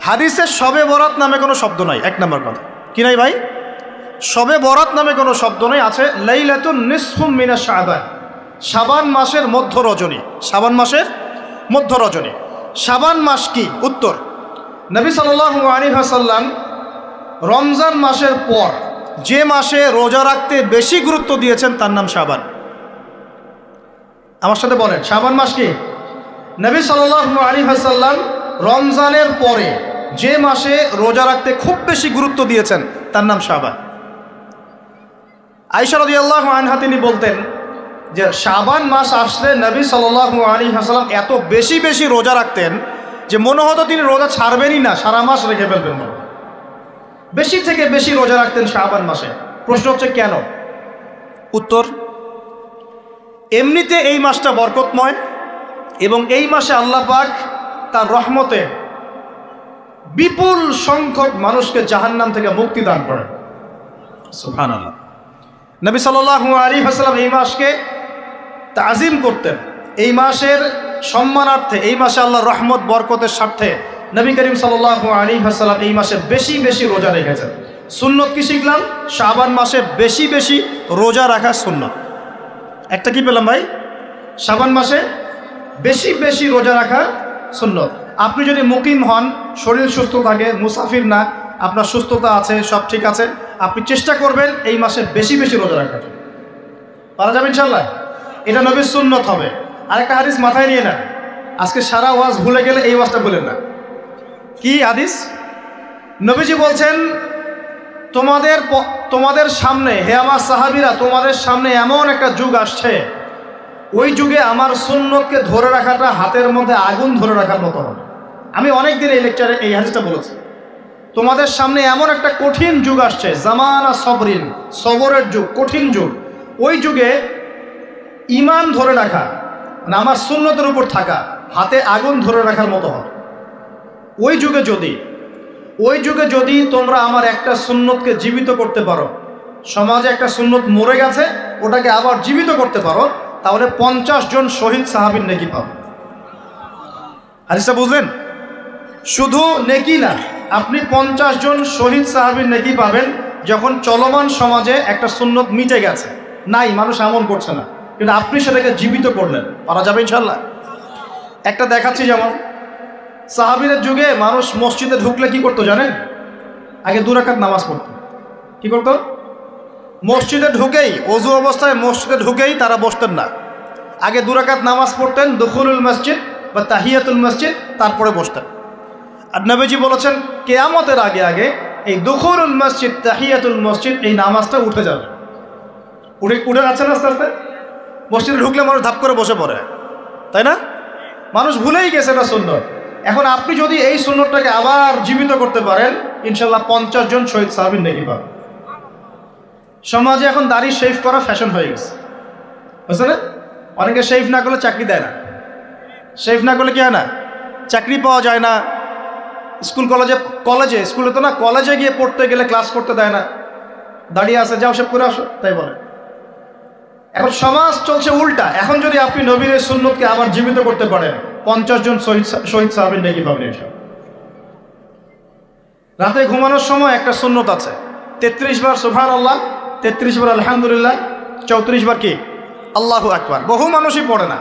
হাদিসে শবে বরাত নামে কোনো শব্দ নাই, এক নম্বর কথা। কি নাই ভাই? শবে বরাত নামে কোনো শব্দ নেই। আছে লাইলাতুন নিসফুম মিনাশ শাবান, শাবান মাসের মধ্য রজনী। শাবান মাসের মধ্য রজনী। শাবান মাস কি? উত্তর, নবী সাল্লাল্লাহু আলাইহি ওয়াসাল্লাম রমজান মাসের পর যে মাসে রোজা রাখতে বেশি গুরুত্ব দিয়েছেন তার নাম শাবান। আমার সাথে বলেন, শাবান মাস কি? নবী সাল্লাল্লাহু আলাইহি ওয়াসাল্লাম রমজানের পরে যে মাসে রোজা রাখতে খুব বেশি গুরুত্ব দিয়েছেন তার নাম শাবান। আয়েশা রাদিয়াল্লাহু আনহা তিনি বলতেন যে শাবান মাস আসলে নবী সাল্লাল্লাহু আলাইহি ওয়াসাল্লাম এত বেশি বেশি রোজা রাখতেন যে মনে হতো তিনি রোজা ছাড়বেনই না, সারা মাস রেখে ফেলবেন। বেশি থেকে বেশি রোজা রাখতেন শাবান মাসে। প্রশ্ন হচ্ছে কেন? উত্তর, এমনিতে এই মাসটা বরকতময় এবং এই মাসে আল্লাহ পাক তার রহমতে বিপুল সংখ্যক মানুষকে জাহান্নাম থেকে মুক্তি দান করেন। সুবহানাল্লাহ। নবী সাল্লাল্লাহু আলাইহি ওয়াসাল্লাম এই মাসকে তাজিম করতেন। এই মাসের সম্মানার্থে, এই মাসে আল্লাহর রহমত বরকতের স্বার্থে নবী করিম সাল্লাল্লাহু আলাইহি ওয়াসাল্লাম এই মাসে বেশি বেশি রোজা রেখেছেন। সুন্নত কি শিখলাম? শাবান মাসে বেশি বেশি রোজা রাখা সুন্নত। একটা কি পেলাম ভাই? শাবান মাসে বেশি বেশি রোজা রাখা সুন্নত। আপনি যদি মুকিম হন, শরীর সুস্থ থাকে, মুসাফির না, আপনার সুস্থতা আছে, সব ঠিক আছে, আপনি চেষ্টা করবেন এই মাসে বেশি বেশি রোজা রাখার। পারা যাবে ইনশাল্লাহ। এটা নবীর সুন্নত হবে। আরেকটা হাদিস মাথায় নিয়ে নেন, আজকে সারা ওয়াজ ভুলে গেলে এই ওয়াজটা বলেন না। কি হাদিস? নবীজি বলছেন, তোমাদের সামনে, হে আমার সাহাবীরা, তোমাদের সামনে এমন একটা যুগ আসছে, ওই যুগে আমার সুন্নতকে ধরে রাখাটা হাতের মধ্যে আগুন ধরে রাখার মতো হবে। আমি অনেক দিন এই লেকচারে এই হাদিসটা বলেছি। তোমাদের সামনে এমন একটা কঠিন যুগ আসছে, জামানা সবরিন, সবরের যুগ, কঠিন যুগ। ওই যুগে ঈমান ধরে রাখা, মানে আমার সুন্নতের উপর থাকা, হাতে আগুন ধরে রাখার মতো হবে। ওই যুগে যদি তোমরা আমার একটা সুন্নতকে জীবিত করতে পারো, সমাজে একটা সুন্নত মরে গেছে, ওটাকে আবার জীবিত করতে পারো, তাহলে 50 জন শহীদ সাহাবীর নেকি পাবে। হাদিসটা বুঝলেন? শুধু নেকি না, আপনি 50 জন শহীদ সাহাবীর নেকি পাবেন যখন চলমান সমাজে একটা সুন্নত মিটে গেছে, নাই, মানুষ আমল করছে না, কিন্তু আপনি সেটাকে জীবিত করলেন। পারা যাবে ইনশাল্লাহ। একটা দেখাচ্ছি, যেমন সাহাবীদের যুগে মানুষ মসজিদে ঢুকলে কি করতো জানেন? আগে 2 রাকাত নামাজ পড়তো। কি করতো? মসজিদে ঢুকেই, ওযু অবস্থায় মসজিদে ঢুকেই তারা বসতেন না। আগে 2 রাকাত নামাজ পড়তেন, দুখুলুল মসজিদ বা তাহিয়াতুল মসজিদ, তারপরে বসতেন। আর নবীজি বলেছেন কিয়ামতের আগে আগে এই দুখুলুল মসজিদ, তাহিয়াতুল মসজিদ, এই নামাজটা উঠে যাবে। উঠে যাচ্ছে না আস্তে আস্তে। মসজিদে ঢুকলে মানুষ ধাপ করে বসে পড়ে, তাই না? মানুষ ভুলেই গেছে এটা সুন্নত। এখন আপনি যদি এই সুন্নতটাকে আবার জীবিত করতে পারেন, ইনশাল্লাহ 50 জন শহীদ সাহাবীর নেকি পাবেন। সমাজে এখন দাড়ি শেভ করা ফ্যাশন হয়ে গেছে, বুঝছে না? অনেকে শেভ না করলে চাকরি দেয় না। শেভ না করলে কি হয় না? চাকরি পাওয়া যায় না। স্কুলে তো না, কলেজে গিয়ে পড়তে গেলে ক্লাস করতে দেয় না। দাঁড়িয়ে আছে, যাও শেভ করে আসো, তাই বলে। এখন সমাজ চলছে উল্টা। এখন যদি আপনি নবীর সুন্নতকে আবার জীবিত করতে পারেন, 50 জন শহীদ সাহাবীর নেকি পাবেন। রাতে ঘুমানোর সময় একটা সুন্নত আছে, 33 বার সুবহানাল্লাহ, 33 বার আলহামদুলিল্লাহ, 34 বার কি আল্লাহু আকবার। বহু মানুষই পড়ে না।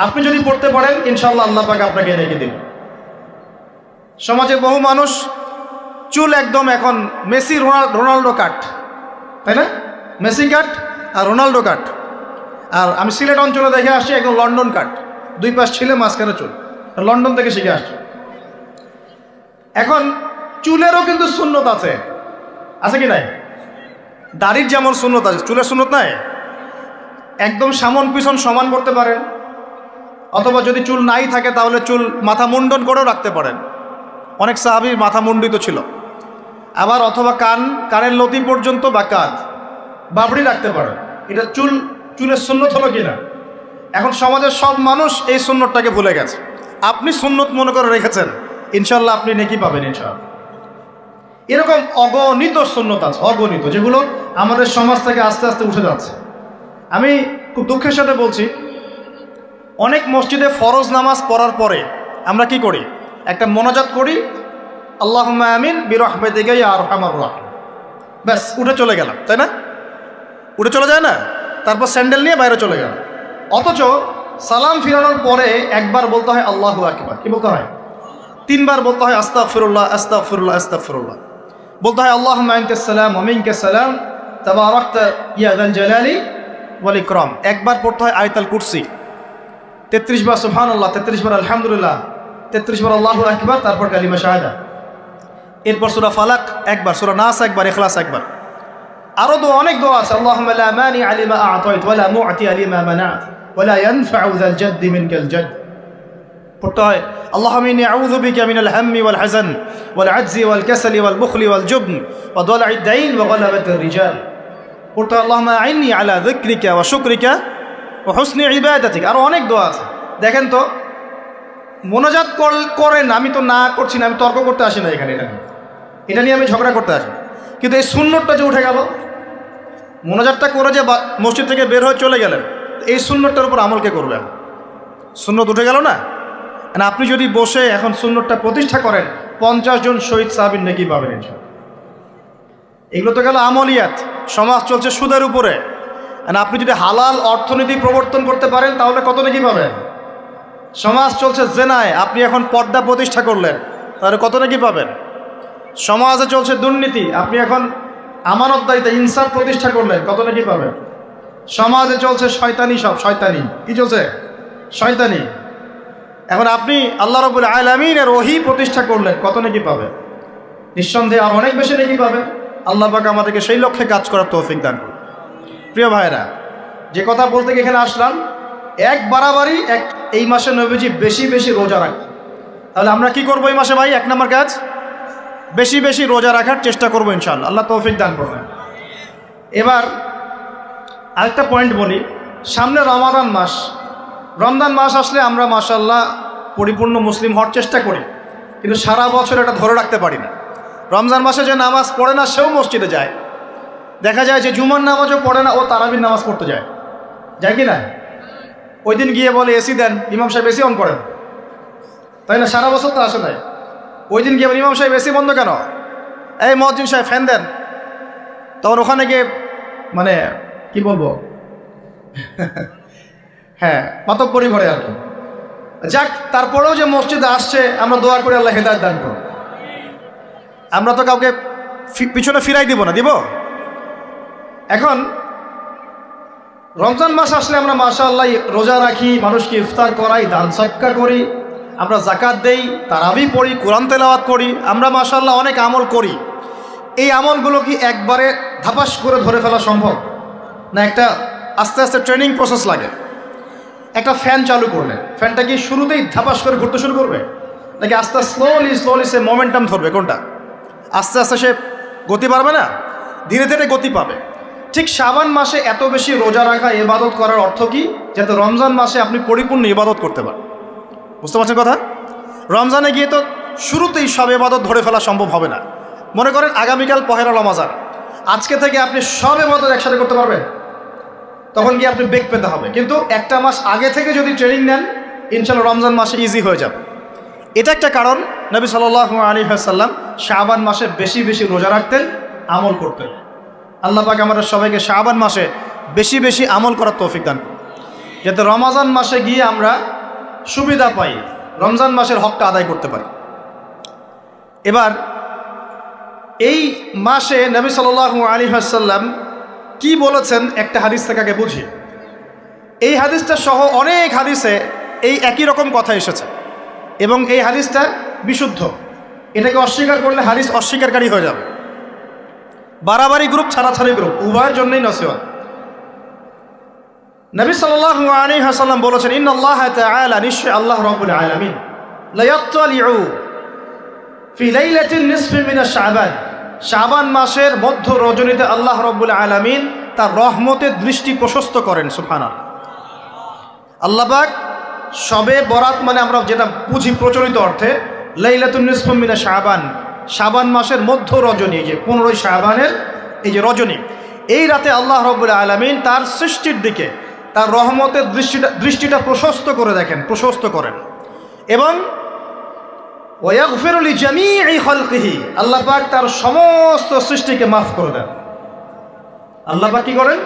আপনি যদি পড়তে পারেন, ইনশাআল্লাহ আল্লাহ পাক আপনাকে রেখে দিবেন। সমাজে বহু মানুষ চুল একদম এখন মেসি রোনাল্ডো কাট, তাই না? মেসি কাট আর রোনাল্ডো কাট। আর আমি সিলেট অঞ্চলে দেখে আসছি একদম লন্ডন কাট, 2 পাশ ছিলে মাঝখানে চুল, লন্ডন থেকে শিখে আসছি। এখন চুলেরও কিন্তু সুন্নত আছে, আছে কি নাই? দাড়ির যেমন সুন্নত আছে, চুলের সুন্নত নাই। একদম সামন পিছন সমান করতে পারেন, অথবা যদি চুল নাই থাকে তাহলে চুল মাথা মুন্ডন করেও রাখতে পারেন। অনেক সাহাবীর মাথা মুন্ডিত ছিল। আবার অথবা কানের লতি পর্যন্ত বা কাঁধ বাবড়ি রাখতে পারেন। এটা চুলের সুন্নত হলো কিনা? এখন সমাজের সব মানুষ এই সুন্নতটাকে ভুলে গেছে। আপনি সুন্নত মনে করে রেখেছেন, ইনশাল্লাহ আপনি নেকি পাবেন ইনশাআল্লাহ। এরকম অগণিত সুন্নত আছে, অগণিত, যেগুলো আমাদের সমাজ থেকে আস্তে আস্তে উঠে যাচ্ছে। আমি খুব দুঃখের সাথে বলছি, অনেক মসজিদে ফরজ নামাজ পড়ার পরে আমরা কি করি? একটা মোনাজাত করি, আল্লাহুম্মা আমিন বিরহমাতিকা ইয়া আরহামার রাহিম। ব্যাস উঠে চলে গেলাম, তাই না? উঠে চলে যায় না? তারপর স্যান্ডেল নিয়ে বাইরে চলে গেল। অথচ সালাম ফিরানোর পরে একবার বলতে হয় আল্লাহু আকবার। কি বলতে হয়? 3 বার বলতে হয় আস্তাগফিরুল্লাহ আস্তাগফিরুল্লাহ আস্তাগফিরুল্লাহ। বলতে হয় আল্লাহুম্মা আনতাস সালাম ওয়া মিনকাস সালাম তাবারাকতা ইয়া যাল জালালি ওয়াল ইকরাম। একবার পড়তে হয় আয়াতুল কুরসি, 33 বার সুবহানাল্লাহ, 33 বার আলহামদুলিল্লাহ, 33 বার আল্লাহু আকবার, তারপর কালিমা শাহাদা। এরপর সূরা ফালাক একবার, সূরা নাস একবার, ইখলাস একবার। আরো অনেক দোয়া আছে। আল্লাহুম্মা লা মানিআ লিমা আ'তাইত ওয়া লা মু'তিয়া লিমা মানা'ত ওয়া লা ইয়ানফা'ু যাল জাদ্দি মিনকাল জাদ। পড়তে হয় আল্লাহুম্মা ইন্নী আউযু বিকা মিনাল হাম্মি ওয়াল হাযান ওয়াল আজজি ওয়াল কাসালি ওয়াল বুখলি ওয়াল জুবন ওয়া দালা'id দাইন ওয়া গালাবাতির রিজাল। পড়তে হয় আল্লাহুম্মা আ'ইন্নী আলা যিকরিকা ওয়া শুকরিকা ওয়া হুসনি ইবাদাতিক। আরো অনেক দোয়া আছে। দেখেন তো, মোনাজাত করেন, আমি তো না করছি না, আমি তর্ক করতে আসি না এখানে, এটা নিয়ে আমি ঝগড়া করতে আসি। কিন্তু এই সুন্নতটা যে উঠে গেল, মোনাজাতটা করে যে মসজিদ থেকে বের হয়ে চলে গেলেন, এই সুন্নতটার উপর আমল কে করবে? সুন্নত উঠে গেল না? আপনি যদি বসে এখন সুন্নতটা প্রতিষ্ঠা করেন, 50 জন শহীদ সাহাবীর নেকি পাবেন ইনশাআল্লাহ। এগুলো তো গেল আমলিয়াত। সমাজ চলছে সুদের উপরে, আপনি যদি হালাল অর্থনীতি প্রবর্তন করতে পারেন তাহলে কত নেকি পাবেন? সমাজ চলছে জেনায়, আপনি এখন পর্দা প্রতিষ্ঠা করলেন, তাহলে কত নেকি পাবেন? সমাজে চলছে দুর্নীতি, আপনি এখন আমানতদারিতা ইনসাফ প্রতিষ্ঠা করলেন, কত নাকি পাবেন? সমাজে চলছে শয়তানি, সব শয়তানি। কি চলছে? শয়তানি। এখন আপনি আল্লাহ রাব্বুল আলামিনের ওহী প্রতিষ্ঠা করলেন, কত নাকি পাবেন? নিঃসন্দেহে আর অনেক বেশি নাকি পাবেন। আল্লাহ পাক আমাদেরকে সেই লক্ষ্যে কাজ করার তৌফিক দান করুন। প্রিয় ভাইরা, যে কথা বলতে এখানে আসলাম, এক বাড়াবাড়ি এই মাসে নবীজি বেশি বেশি রোজা রাখেন। তাহলে আমরা কি করবো এই মাসে ভাই? 1 নম্বর কাজ, বেশি বেশি রোজা রাখার চেষ্টা করবো ইনশাআল্লাহ। আল্লাহ তৌফিক দান করবেন। এবার আরেকটা পয়েন্ট বলি, সামনে রমাদান মাস। রমজান মাস আসলে আমরা মাশাআল্লাহ পরিপূর্ণ মুসলিম হওয়ার চেষ্টা করি, কিন্তু সারা বছর এটা ধরে রাখতে পারি না। রমজান মাসে যে নামাজ পড়ে না সেও মসজিদে যায়। দেখা যায় যে জুমার নামাজও পড়ে না, ও তারাবির নামাজ পড়তে যায় কি না? ওই দিন গিয়ে বলে এসি দেন, ইমাম সাহেব এসি অন করেন, তাই না? সারা বছর তো আসে নাই। ওই দিন গিয়ে ইমাম সাহেব এসি বন্ধ কেন? এই মুয়াজ্জিন সাহেব ফ্যান দেন। তখন ওখানে গিয়ে মানে কি বলবো, হ্যাঁ মাতব্বরি করে আর কি। যাক, তারপরেও যে মসজিদে আসছে, আমরা দোয়া করি আল্লাহ হেদায়েত দান করুন। আমরা তো কাউকে পিছনে ফিরাই দিব না, দিব? এখন রমজান মাস আসলে আমরা মাশাআল্লাহ রোজা রাখি, মানুষকে ইফতার করাই, দান সদকা করি, আমরা যাকাত দেই, তারাবি পড়ি, কোরআন তেলাওয়াত করি, আমরা মাশাআল্লাহ অনেক আমল করি। এই আমলগুলো কি একবারে ধাপাস করে ধরে ফেলা সম্ভব না? একটা আস্তে আস্তে ট্রেনিং প্রসেস লাগে। একটা ফ্যান চালু করলে ফ্যানটা কি শুরুতেই ধাপাস করে ঘুরতে শুরু করবে, নাকি আস্তে স্লোলি সে মোমেন্টাম ধরবে? কোনটা? আস্তে আস্তে সে গতি পাবে না, ধীরে ধীরে গতি পাবে। ঠিক শাবান মাসে এত বেশি রোজা রাখা, ইবাদত করার অর্থ কি? যাতে রমজান মাসে আপনি পরিপূর্ণ ইবাদত করতে পারেন। বুঝতে পারছেন কথা? রমজানে গিয়ে তো শুরুতেই সব ইবাদত ধরে ফেলা সম্ভব হবে না। মনে করেন আগামীকাল পহেলা রমজান, আজকে থেকে আপনি সব ইবাদত একসাথে করতে পারবেন? তখন গিয়ে আপনি বেগ পেতে হবে। কিন্তু একটা মাস আগে থেকে যদি ট্রেনিং নেন, ইনশাআল্লাহ রমজান মাসে ইজি হয়ে যাবে। এটা একটা কারণ নবী সাল্লাল্লাহু আলাইহি ওয়াসাল্লাম শাবান মাসে বেশি বেশি রোজা রাখতেন, আমল করতেন। আল্লাহ পাক আমাদের সবাইকে শাবান মাসে বেশি বেশি আমল করার তৌফিক দান করুন, যাতে রমজান মাসে গিয়ে আমরা সুবিধা পাই, রমজান মাসের হকটা আদায় করতে পারি। এবার এই মাসে নবী সাল্লাল্লাহু আলাইহি ওয়াসাল্লাম কি বলেছেন একটা হাদিস থেকে আগে বুঝি। এই হাদিসটা সহ অনেক হাদিসে এই একই রকম কথা এসেছে এবং এই হাদিসটা বিশুদ্ধ। এটাকে অস্বীকার করলে হাদিস অস্বীকারী হয়ে যাবে। বাড়াবাড়ি গ্রুপ, ছাড়াছাড়ি গ্রুপ, উভয়ের জন্যই নসিহত। নবী সাল্লাল্লাহু আলাইহি ওয়াসাল্লাম বলেছেন, ইন্নাল্লাহ তাআলা, নিশ্চয় আল্লাহ রাব্বুল আলামিন, লা ইয়াত্তালিউ ফি লাইলাতিন নিসফি মিন শাবান, শাবান মাসের মধ্য রজনীতে আল্লাহ রাব্বুল আলামিন তার রহমতের দৃষ্টি প্রশস্ত করেন। সুবহানাল্লাহ। আল্লাহ পাক শবে বরাত মানে আমরা যেটা বুঝি প্রচলিত অর্থে, লাইলাতুন নিসফি মিন শাবান, শাবান মাসের মধ্য রজনী, যে 15 শাবানের এই যে রজনী, এই রাতে আল্লাহ রাব্বুল আলামিন তার সৃষ্টির দিকে তার রহমতের দৃষ্টিটা প্রশস্ত করে দেখেন, প্রশস্ত করেন। এবং ওয়াগফিরু লিজামিই খালকিহি, আল্লাহ পাক তার সমস্ত সৃষ্টিকে মাফ করে দেন। আল্লাহ পাক কি করেন?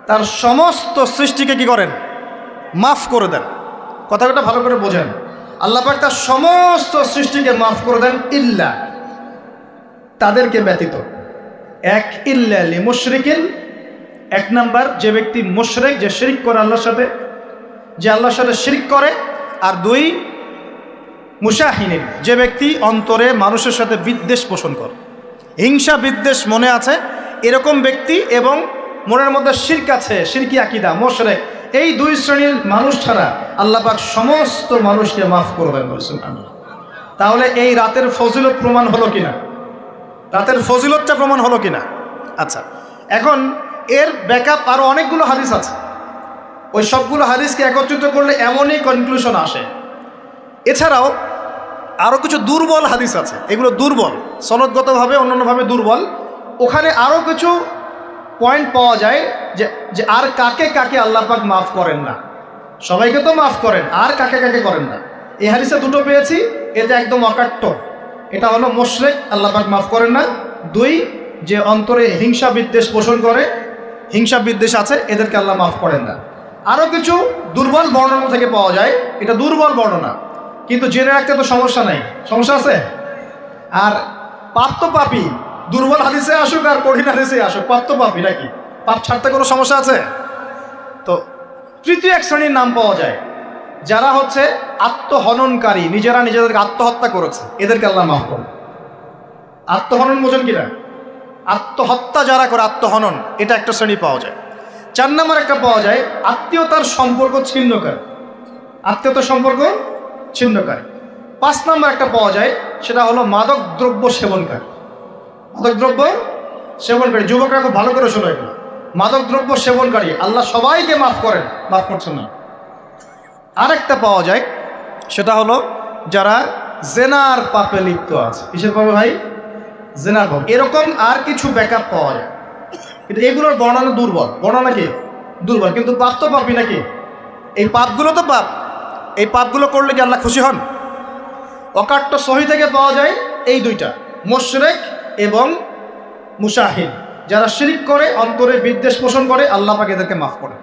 তার সমস্ত সৃষ্টিকে কি করেন? মাফ করে দেন। কথাটা ভালো করে বোঝেন। আল্লাহ পাক তার সমস্ত সৃষ্টিকে মাফ করে দেন, ইল্লা, তাদেরকে ব্যতীত। এক, ইল্লা লিমুশরিকিন, এক নাম্বার যে ব্যক্তি মুশরিক, যে শিরক করে আল্লাহর সাথে, যে আল্লাহর সাথে শিরক করে। আর দুই, মুশাহিনিন, যে ব্যক্তি অন্তরে মানুষের সাথে বিদ্বেষ পোষণ করে, হিংসা বিদ্বেষ মনে আছে এরকম ব্যক্তি, এবং মনের মধ্যে শিরক আছে, শিরকি আকীদা, মুশরিক, এই দুই শ্রেণীর মানুষ ছাড়া আল্লাহ পাক সমস্ত মানুষকে মাফ করবেন বলেছেন। তাহলে এই রাতের ফজিলত প্রমাণ হলো কিনা? রাতের ফজিলতটা প্রমাণ হলো কিনা? আচ্ছা, এখন এর ব্যাকআপ আরও অনেকগুলো হাদিস আছে। ওই সবগুলো হাদিসকে একত্রিত করলে এমনই কনক্লুশন আসে। এছাড়াও আরও কিছু দুর্বল হাদিস আছে, এগুলো দুর্বল, সনদগতভাবে অন্যান্যভাবে দুর্বল। ওখানে আরও কিছু পয়েন্ট পাওয়া যায় যে আর কাকে কাকে আল্লাহ পাক মাফ করেন না। সবাইকে তো মাফ করেন, আর কাকে কাকে করেন না। এই হাদিসে দুটো পেয়েছি, এটা একদম অকাট্য। এটা হলো মুশরিক, আল্লাহ পাক মাফ করেন না। দুই, যে অন্তরে হিংসা বিদ্বেষ পোষণ করে, হিংসা বিদ্বেষ আছে, এদেরকে আল্লাহ মাফ করেন না। আরও কিছু দুর্বল বর্ণনা থেকে পাওয়া যায়, এটা দুর্বল বর্ণনা, কিন্তু জেনে রাখতে তো সমস্যা নাই। সমস্যা আছে? আর পাপ তো পাপি, দুর্বল হাদিসে আসুক আর কঠিন হাদিসে আসুক, পাপ তো পাপি নাকি? পাপ ছাড়তে কোনো সমস্যা আছে? তো তৃতীয় এক শ্রেণীর নাম পাওয়া যায়, যারা হচ্ছে আত্মহননকারী, নিজেরা নিজেদেরকে আত্মহত্যা করেছে, এদেরকে আল্লাহ মাফ করেন। আত্মহনন বোঝেন কিনা? আত্মহত্যা যারা করে, আত্মহনন, এটা একটা শ্রেণী পাওয়া যায়। 4 নম্বর একটা পাওয়া যায় আত্মীয়তার সম্পর্ক ছিন্নকারী, আত্মীয়তার সম্পর্ক ছিন্নকারী। 5 নম্বর একটা পাওয়া যায়, সেটা হলো মাদক দ্রব্য সেবনকারী। মাদক দ্রব্য সেবনকারী, যুবকরা খুব ভালো করে শোনো এগুলো। মাদক দ্রব্য সেবনকারী আল্লাহ সবাইকে মাফ করেন, মাফ করছেন না। আরেকটা পাওয়া যায়, সেটা হলো যারা জেনার পাপে লিপ্ত আছে। কিসের পাপে ভাই? জেনার পাপ। এরকম আর কিছু ব্যাকআপ পাওয়া যায়, কিন্তু এগুলোর বর্ণনা দুর্বল। বর্ণনা কি? দুর্বল, কিন্তু পাপ তো পাপই নাকি? এই পাপগুলো তো পাপ, এই পাপগুলো করলে কি আল্লাহ খুশি হন? অকাট্য সহি থেকে পাওয়া যায় এই দুইটা, মুশরিক এবং মুশাহিদ, যারা শিরক করে, অন্তরে বিদ্বেষ পোষণ করে, আল্লাহ পাক এদেরকে মাফ করে।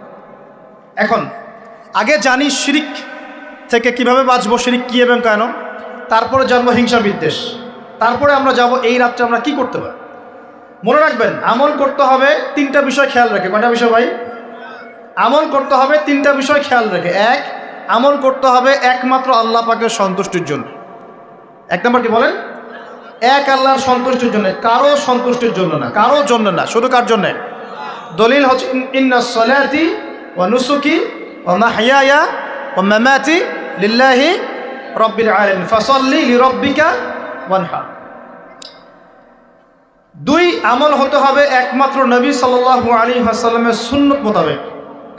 এখন আগে জানি শিরক থেকে কিভাবে বাঁচবো, শিরক কি এবং কেন, তারপরে জানবো হিংসা বিদ্বেষ, তারপরে আমরা যাব এই রাত্রে আমরা কি করতে পারি। মনে রাখবেন, আমল করতে হবে 3টা বিষয় খেয়াল রেখে। কয়টা বিষয় ভাই? আমল করতে হবে 3টা বিষয় খেয়াল রেখে। এক, আমল করতে হবে একমাত্র আল্লাহ পাকের সন্তুষ্টির জন্য। 1 নম্বর কি বলেন? এক, আল্লাহর সন্তুষ্টির জন্য, কারো সন্তুষ্টির জন্য না, কারো জন্য না, শুধু কার জন্য? দলিল হচ্ছে ইন্নাস সালাতি ওয়া নুসুকি ওয়া মাহইয়ায়া ওয়া মামাতি লিল্লাহি রাব্বিল আলামিন ফাসাল্লি লিরাব্বিকা ওয়ানহার। 2, আমল হতে হবে একমাত্র নবী সাল্লাল্লাহু আলাইহি ওয়াসাল্লামের সুন্নত মোতাবেক।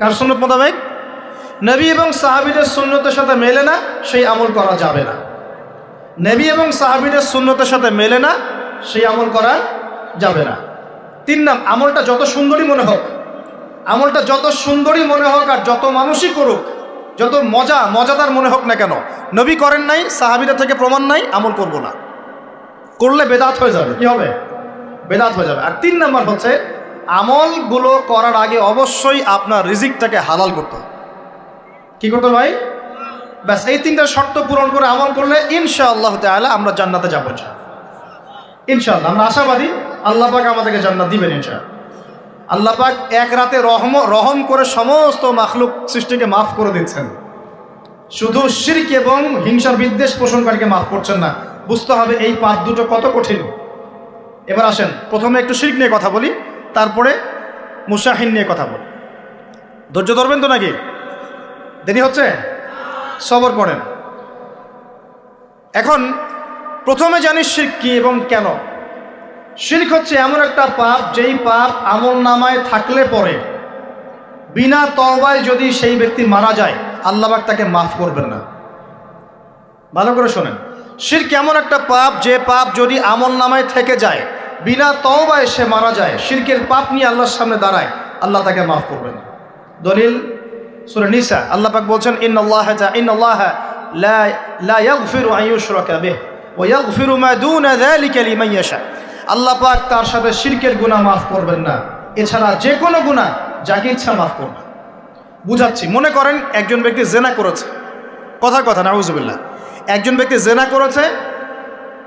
কার সুন্নত মোতাবেক? নবী এবং সাহাবীদের সুন্নতের সাথে মেলে না, সেই আমল করা যাবে না। নবী এবং সাহাবীদের সুন্নতের সাথে মেলে না, সেই আমল করা যাবে না। 3 নম্বর, আমলটা যত সুন্দরী মনে হোক, আমলটা যত সুন্দরী মনে হোক আর যত মানুষই করুক, যত মজাদার মনে হোক না কেন, নবী করেন নাই, সাহাবীদের থেকে প্রমাণ নাই, আমল করব না। করলে বেদাত হয়ে যাবে। কি হবে? বেদাত হয়ে যাবে। আর 3 নম্বর হচ্ছে, আমলগুলো করার আগে অবশ্যই আপনার রিজিকটাকে হালাল করতে হবে। কি করতে ভাই? ব্যাস, এই 3টা শর্ত পূরণ করে আমল করলে ইনশাআল্লাহ তাআলা আমরা জান্নাতে যাবো। ইনশাআল্লাহ আমরা আশাবাদী, আল্লাহ পাক আমাদেরকে জান্নাত দিবেন ইনশাআল্লাহ। আল্লাহ পাক এক রাতে রহম করে সমস্ত মাখলুক সৃষ্টিকে মাফ করে দিচ্ছেন, শুধু শিরক এবং হিংসার বিদ্বেষ পোষণকারীকে মাফ করছেন না। বুঝতে হবে এই পাপ দুটো কত কঠিন। এবার আসেন, প্রথমে একটু শিরক নিয়ে কথা বলি, তারপরে মুশাহিন নিয়ে কথা বলি। ধৈর্য ধরবেন তো নাকি? দেরি হচ্ছে? সবর করেন। এখন প্রথমে জানি শিরক কি এবং কেন। শিরক হচ্ছে এমন একটা পাপ, যেই পাপ আমল নামায় থাকলে পরে বিনা তওবায় যদি সেই ব্যক্তি মারা যায়, আল্লাহ পাক তাকে মাফ করবেন না। ভালো করে শোনেন, শিরক এমন একটা পাপ, যে পাপ যদি আমল নামায় থেকে যায়, বিনা তওবায় সে মারা যায়, শিরকের পাপ নিয়ে আল্লাহর সামনে দাঁড়ায়, আল্লাহ তাকে মাফ করবেন না। দলিল সূরা নিসা, আল্লাহ পাক বলছেন, ইন্নাল্লাহা লা ইয়াগফিরু আন ইউশরাকা বিহি ওয়া ইয়াগফিরু মা দুনা যালিকা লিমান ইয়াশা। আল্লাহ পাক তার সাথে শিরকের গুনাহ মাফ করবেন না, এছাড়া যে কোনো গুনাহ যাকে ইচ্ছা মাফ করবেন। বুঝাচ্ছি, মনে করেন একজন ব্যক্তি জেনা করেছে, কথার কথা নাউজুবিল্লাহ, একজন ব্যক্তি জেনা করেছে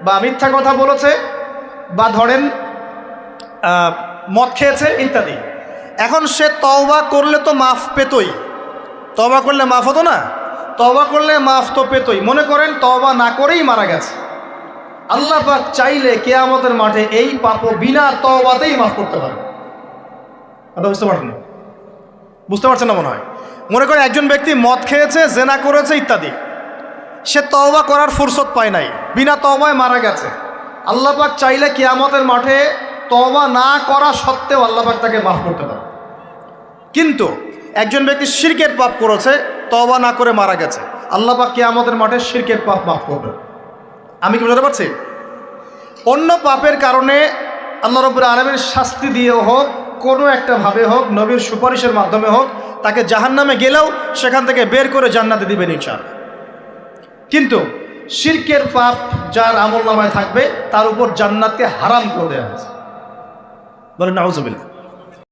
বা মিথ্যা কথা বলেছে বা ধরেন মদ খেয়েছে ইত্যাদি। এখন সে তওবা করলে তো মাফ পেতই, তওবা করলে মাফ হতো না? তওবা করলে মাফ তো পেতই। মনে করেন তওবা না করেই মারা গেছে, আল্লাহ পাক চাইলে কিয়ামতের মাঠে এই পাপও বিনা তওবাতেই মাফ করতে পারে। কথা বুঝতে পারছেন? বুঝতে পারছেন না মনে হয়। মনে করেন একজন ব্যক্তি মদ খেয়েছে, জেনা করেছে ইত্যাদি, সে তওবা করার ফুরসত পায় নাই, বিনা তওবায় মারা গেছে। আল্লাহ পাক চাইলে কিয়ামতের মাঠে তওবা না করা সত্ত্বেও আল্লাহ পাক তাকে মাফ করতে পারে। কিন্তু একজন ব্যক্তি শিরকের পাপ করেছে, তওবা না করে মারা গেছে, আল্লাহ পাক কিয়ামতের মাঠে শিরকের পাপ মাফ করবে। আমি কি বুঝতে পারছি? অন্য পাপের কারণে আল্লাহ রাব্বুল আলামিন শাস্তি দিয়েও হোক, কোনো একটা ভাবে হোক, নবীর সুপারিশের মাধ্যমে হোক, তাকে জাহান্নামে গেলেও সেখান থেকে বের করে জান্নাতে দিবেন ইনশাআল্লাহ। কিন্তু শিরকের পাপ যার আমলনামায় থাকবে তার উপর জান্নাতকে হারাম করে দেওয়া হয়েছে। বলেন নাউজুবিল্লাহ।